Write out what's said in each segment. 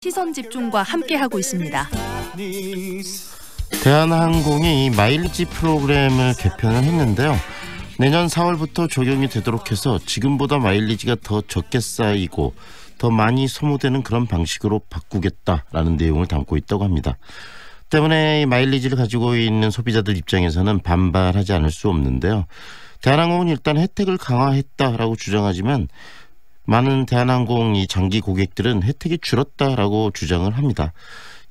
시선 집중과 함께하고 있습니다. 대한항공이 이 마일리지 프로그램을 개편을 했는데요. 내년 4월부터 적용이 되도록 해서 지금보다 마일리지가 더 적게 쌓이고 더 많이 소모되는 그런 방식으로 바꾸겠다라는 내용을 담고 있다고 합니다. 때문에 이 마일리지를 가지고 있는 소비자들 입장에서는 반발하지 않을 수 없는데요. 대한항공은 일단 혜택을 강화했다라고 주장하지만 많은 대한항공 이 장기 고객들은 혜택이 줄었다라고 주장을 합니다.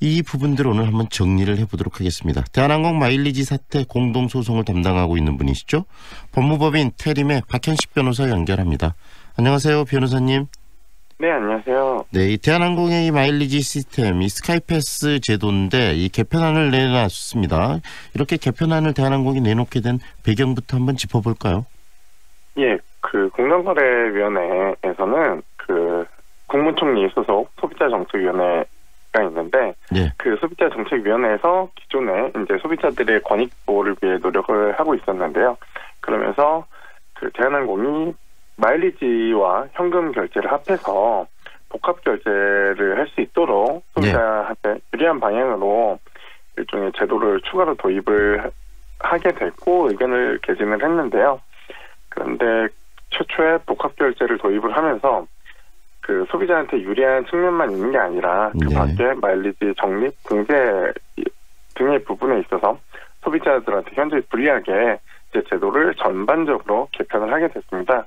이 부분들 오늘 한번 정리를 해보도록 하겠습니다. 대한항공 마일리지 사태 공동소송을 담당하고 있는 분이시죠. 법무법인 태림의 박현식 변호사 연결합니다. 안녕하세요, 변호사님. 네, 안녕하세요. 네, 이 대한항공의 이 마일리지 시스템, 이 스카이패스 제도인데 이 개편안을 내놨습니다. 이렇게 개편안을 대한항공이 내놓게 된 배경부터 한번 짚어볼까요? 예, 공정거래위원회에서는 국무총리 소속 소비자정책위원회가 있는데, 네. 그 소비자정책위원회에서 기존에 이제 소비자들의 권익 보호를 위해 노력을 하고 있었는데요. 그러면서 대한항공이 마일리지와 현금 결제를 합해서 복합 결제를 할 수 있도록 소비자한테 유리한 방향으로 일종의 제도를 추가로 도입을 하게 됐고 의견을 개진을 했는데요. 그런데 최초에 복합 결제를 도입을 하면서 소비자한테 유리한 측면만 있는 게 아니라 그 밖에 마일리지 적립, 공제 등의 부분에 있어서 소비자들한테 현저히 불리하게 제도를 전반적으로 개편을 하게 됐습니다.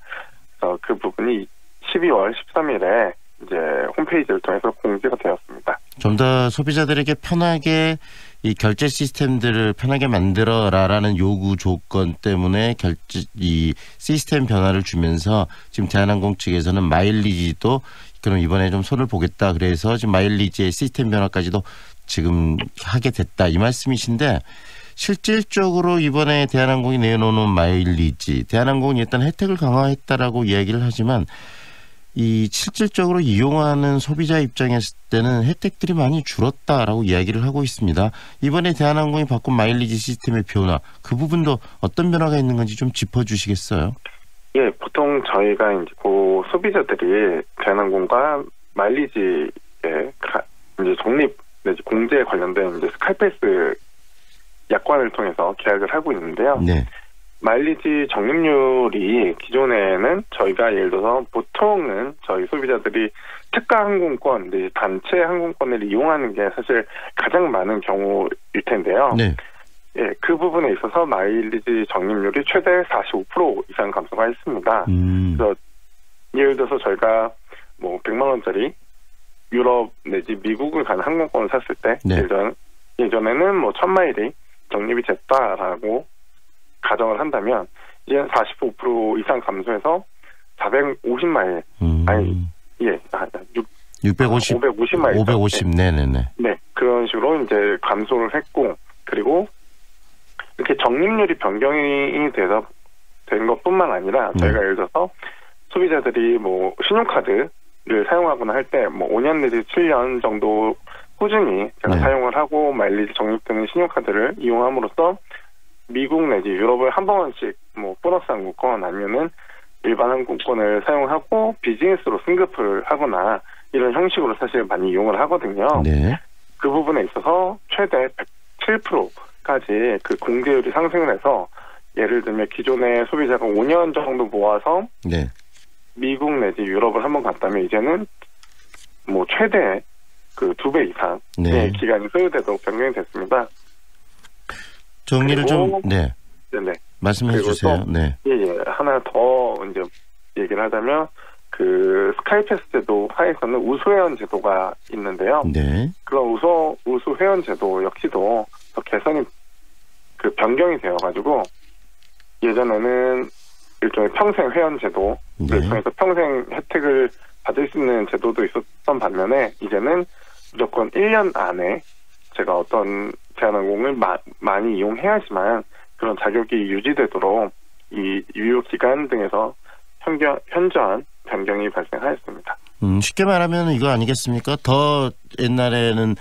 그래서 그 부분이 12월 13일에 이제 홈페이지를 통해서 공지가 되었습니다. 좀 더 소비자들에게 편하게 이 결제 시스템들을 편하게 만들어라라는 요구 조건 때문에 이 시스템 변화를 주면서 지금 대한항공 측에서는 마일리지도 그럼 이번에 좀 손을 보겠다 그래서 지금 마일리지의 시스템 변화까지도 지금 하게 됐다 이 말씀이신데 실질적으로 이번에 대한항공이 내놓는 마일리지 대한항공이 일단 혜택을 강화했다라고 이야기를 하지만 이 실질적으로 이용하는 소비자 입장에서 때는 혜택들이 많이 줄었다라고 이야기를 하고 있습니다. 이번에 대한항공이 바꾼 마일리지 시스템의 변화, 그 부분도 어떤 변화가 있는 건지 좀 짚어주시겠어요? 예, 보통 저희가 이제 소비자들이 대한항공과 마일리지의 이제 적립 내지 공제에 관련된 이제 스카이패스 약관을 통해서 계약을 하고 있는데요. 네. 마일리지 적립률이 기존에는 저희가 예를 들어서 보통은 저희 소비자들이 특가 항공권, 단체 항공권을 이용하는 게 사실 가장 많은 경우일 텐데요. 네. 예, 그 부분에 있어서 마일리지 적립률이 최대 45% 이상 감소가 했습니다. 그래서 예를 들어서 저희가 100만 원짜리 유럽 내지 미국을 가는 항공권을 샀을 때 예전에는 1000마일이 적립이 됐다라고 가정을 한다면 이제는 45% 이상 감소해서 450마일 550마일 550 네네네. 네, 그런 식으로 이제 감소를 했고 그리고 이렇게 적립률이 변경이 돼서 된 것뿐만 아니라 저희가 예를 들어서 소비자들이 신용카드를 사용하거나 할 때 5년 내지 7년 정도 꾸준히 제가 사용을 하고 마일리지 적립되는 신용카드를 이용함으로써 미국 내지 유럽을 한 번씩 보너스 항공권 아니면은 일반 항공권을 사용하고 비즈니스로 승급을 하거나 이런 형식으로 사실 많이 이용을 하거든요. 네. 그 부분에 있어서 최대 107%까지 그 공제율이 상승을 해서 예를 들면 기존에 소비자가 5년 정도 모아서 미국 내지 유럽을 한 번 갔다면 이제는 최대 2배 이상의 기간이 소요되도록 변경이 됐습니다. 정리를 말씀해 주세요. 하나 더 이제 얘기를 하자면 스카이패스 제도 하에서는 우수회원 제도가 있는데요. 그런 우수회원 제도 역시도 더 개선이 변경이 되어가지고 예전에는 일종의 평생 회원 제도를 통해서 평생 혜택을 받을 수 있는 제도도 있었던 반면에 이제는 무조건 1년 안에 제가 어떤 대한항공을 많이 이용해야지만 그런 자격이 유지되도록 이 유효기간 등에서 현저한 변경이 발생하였습니다. 쉽게 말하면 이거 아니겠습니까? 더 옛날에는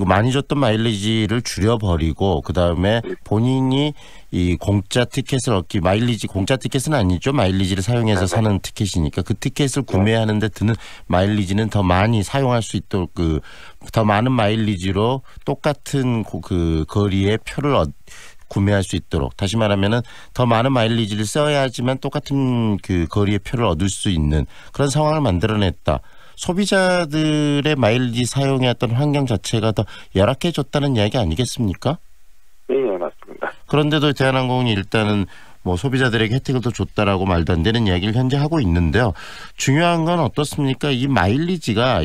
많이 줬던 마일리지를 줄여버리고 그다음에 본인이 이 공짜 티켓을 얻기 마일리지 공짜 티켓은 아니죠. 마일리지를 사용해서 사는 티켓이니까 그 티켓을 구매하는 데 드는 마일리지는 더 많이 사용할 수 있도록 더 많은 마일리지로 똑같은 그 거리의 표를 구매할 수 있도록 다시 말하면은 더 많은 마일리지를 써야지만 똑같은 그 거리의 표를 얻을 수 있는 그런 상황을 만들어냈다. 소비자들의 마일리지 사용의 어떤 환경 자체가 더 열악해졌다는 이야기 아니겠습니까? 네, 맞습니다. 그런데도 대한항공이 일단은 뭐 소비자들에게 혜택을 더 줬다라고 말도 안 되는 이야기를 현재 하고 있는데요. 중요한 건 어떻습니까? 이 마일리지가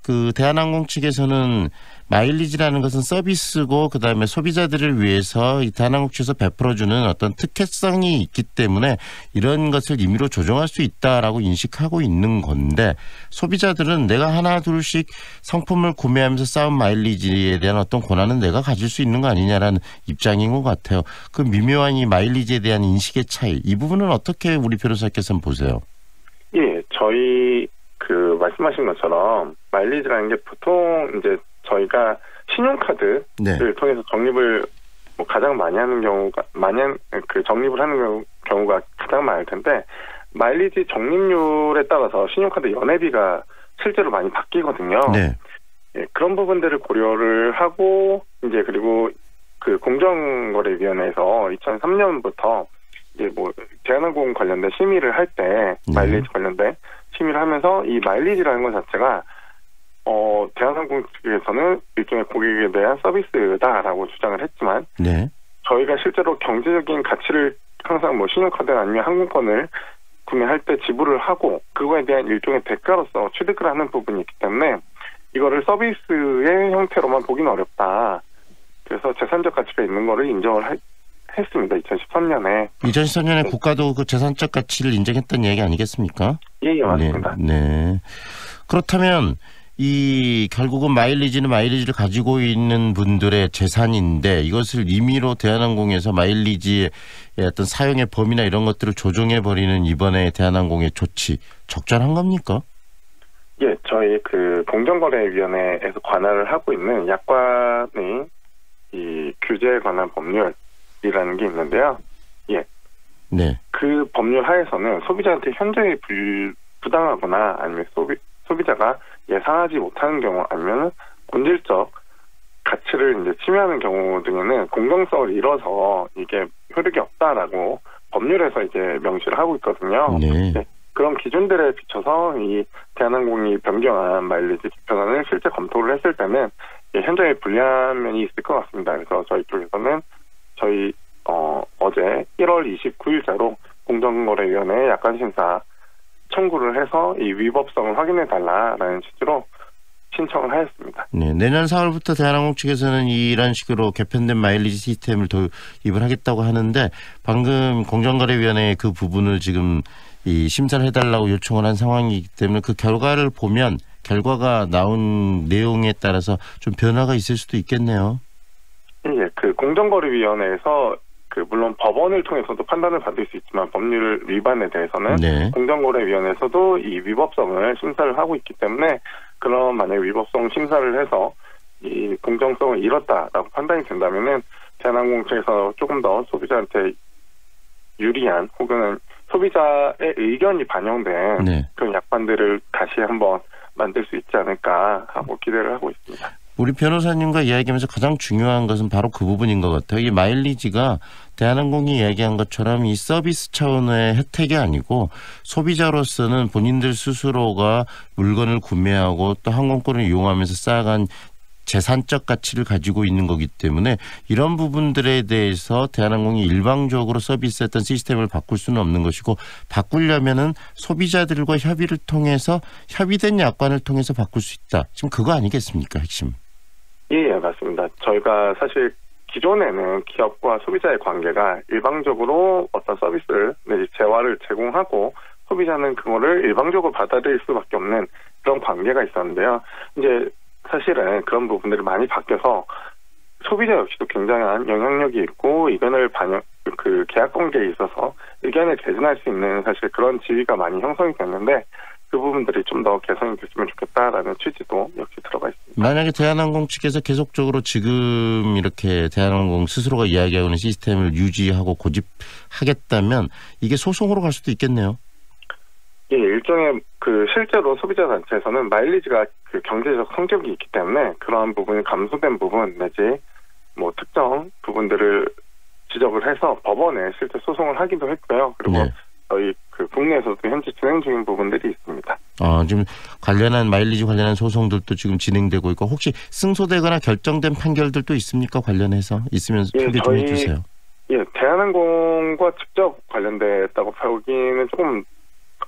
그 대한항공 측에서는 마일리지라는 것은 서비스고 그다음에 소비자들을 위해서 이 대한항공 측에서 베풀어주는 어떤 특혜성이 있기 때문에 이런 것을 임의로 조정할 수 있다라고 인식하고 있는 건데 소비자들은 내가 하나 둘씩 상품을 구매하면서 쌓은 마일리지에 대한 어떤 권한은 내가 가질 수 있는 거 아니냐라는 입장인 것 같아요. 그 미묘한 이 마일리지에 대한 인식의 차이 이 부분은 어떻게 우리 변호사께서는 보세요? 예, 저희 그 말씀하신 것처럼 마일리지라는 게 보통 이제 저희가 신용카드를 통해서 적립을 뭐 가장 많이 하는 경우가 적립을 하는 경우가 가장 많을 텐데 마일리지 적립률에 따라서 신용카드 연회비가 실제로 많이 바뀌거든요. 네. 예, 그런 부분들을 고려를 하고 이제 그리고 그 공정거래위원회에서 2003년부터 이제 뭐 대한항공 관련된 심의를 할 때 마일리지 관련된 심의를 하면서 이 마일리지라는 것 자체가 대한항공 측에서는 일종의 고객에 대한 서비스다라고 주장을 했지만 저희가 실제로 경제적인 가치를 항상 뭐 신용카드나 아니면 항공권을 구매할 때 지불을 하고 그거에 대한 일종의 대가로서 취득을 하는 부분이 있기 때문에 이거를 서비스의 형태로만 보기는 어렵다. 그래서 재산적 가치가 있는 거를 인정을 했습니다. 2013년에. 2013년에 국가도 그 재산적 가치를 인정했던 얘기 아니겠습니까? 예, 맞습니다. 네. 그렇다면 이 결국은 마일리지를 가지고 있는 분들의 재산인데 이것을 임의로 대한항공에서 마일리지의 어떤 사용의 범위나 이런 것들을 조정해 버리는 이번에 대한항공의 조치 적절한 겁니까? 예, 저희 그 공정거래위원회에서 관할을 하고 있는 약관의 이 규제에 관한 법률이라는 게 있는데요. 예. 네. 그 법률 하에서는 소비자한테 현저히 부당하거나 아니면 소비자가 예상하지 못하는 경우 아니면 본질적 가치를 이제 침해하는 경우 등에는 공정성을 잃어서 이게 효력이 없다라고 법률에서 이제 명시를 하고 있거든요. 네. 네. 그런 기준들에 비춰서 이 대한항공이 변경한 마일리지 개편안을 실제 검토를 했을 때는 현저히 불리한 면이 있을 것 같습니다. 그래서 저희 쪽에서는 저희 어제 1월 29일자로 공정거래위원회에 약관 심사 청구를 해서 이 위법성을 확인해달라라는 취지로 신청을 하였습니다. 네, 내년 4월부터 대한항공 측에서는 이런 식으로 개편된 마일리지 시스템을 도입을 하겠다고 하는데 방금 공정거래위원회에 그 부분을 지금 이 심사를 해달라고 요청을 한 상황이기 때문에 그 결과를 보면 결과가 나온 내용에 따라서 좀 변화가 있을 수도 있겠네요. 예, 그 공정거래위원회에서 물론 법원을 통해서도 판단을 받을 수 있지만 법률 위반에 대해서는 공정거래위원회에서도 이 위법성을 심사를 하고 있기 때문에 그런 만약 위법성 심사를 해서 이 공정성을 잃었다라고 판단이 된다면은 대한항공 측에서 조금 더 소비자한테 유리한 혹은 소비자의 의견이 반영된 그런 약관들을 다시 한번 만들 수 있지 않을까 하고 기대를 하고 있습니다. 우리 변호사님과 이야기하면서 가장 중요한 것은 바로 그 부분인 것 같아요. 이 마일리지가 대한항공이 이야기한 것처럼 이 서비스 차원의 혜택이 아니고 소비자로서는 본인들 스스로가 물건을 구매하고 또 항공권을 이용하면서 쌓아간 재산적 가치를 가지고 있는 거기 때문에 이런 부분들에 대해서 대한항공이 일방적으로 서비스했던 시스템을 바꿀 수는 없는 것이고 바꾸려면은 소비자들과 협의를 통해서 협의된 약관을 통해서 바꿀 수 있다. 지금 그거 아니겠습니까? 핵심. 예, 맞습니다. 저희가 사실 기존에는 기업과 소비자의 관계가 일방적으로 어떤 서비스를 내지 재화를 제공하고 소비자는 그거를 일방적으로 받아들일 수밖에 없는 그런 관계가 있었는데요. 이제 사실은 그런 부분들이 많이 바뀌어서 소비자 역시도 굉장한 영향력이 있고 의견을 계약 관계에 있어서 의견을 개진할 수 있는 사실 그런 지위가 많이 형성이 됐는데 그 부분들이 좀 더 개선이 됐으면 좋겠다라는 취지도 역시 들어가 있습니다. 만약에 대한항공 측에서 계속적으로 지금 이렇게 대한항공 스스로가 이야기하고 있는 시스템을 유지하고 고집하겠다면 이게 소송으로 갈 수도 있겠네요. 예, 일종의 실제로 소비자 단체에서는 마일리지가 경제적 성격이 있기 때문에 그러한 부분이 감소된 부분 내지 뭐 특정 부분들을 지적을 해서 법원에 실제 소송을 하기도 했고요. 그리고 네. 저희 국내에서도 현재 진행 중인 부분들이 있습니다. 지금 관련한 마일리지 관련한 소송들도 지금 진행되고 있고 혹시 승소되거나 결정된 판결들도 있습니까? 관련해서 있으면 소개 좀 해주세요. 예, 대한항공과 직접 관련됐다고 보기는 조금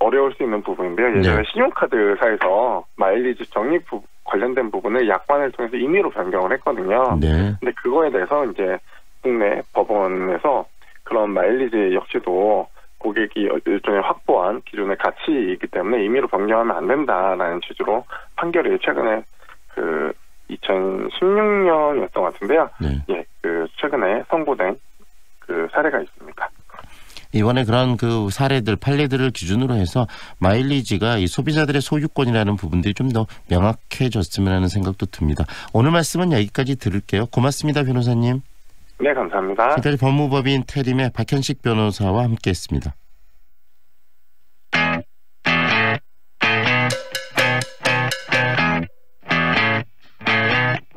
어려울 수 있는 부분인데요. 예전에 네. 신용카드사에서 마일리지 적립 관련된 부분을 약관을 통해서 임의로 변경을 했거든요. 네. 근데 그거에 대해서 이제 국내 법원에서 그런 마일리지 역시도 고객이 일종의 확보한 기존의 가치이기 때문에 임의로 변경하면 안 된다라는 취지로 판결이 최근에 2016년이었던 것 같은데요. 네. 예, 최근에 선고된 사례가 있습니다. 이번에 그런 사례들, 판례들을 기준으로 해서 마일리지가 이 소비자들의 소유권이라는 부분들이 좀 더 명확해졌으면 하는 생각도 듭니다. 오늘 말씀은 여기까지 들을게요. 고맙습니다, 변호사님. 네, 감사합니다. 지금까지 법무법인 태림의 박현식 변호사와 함께했습니다.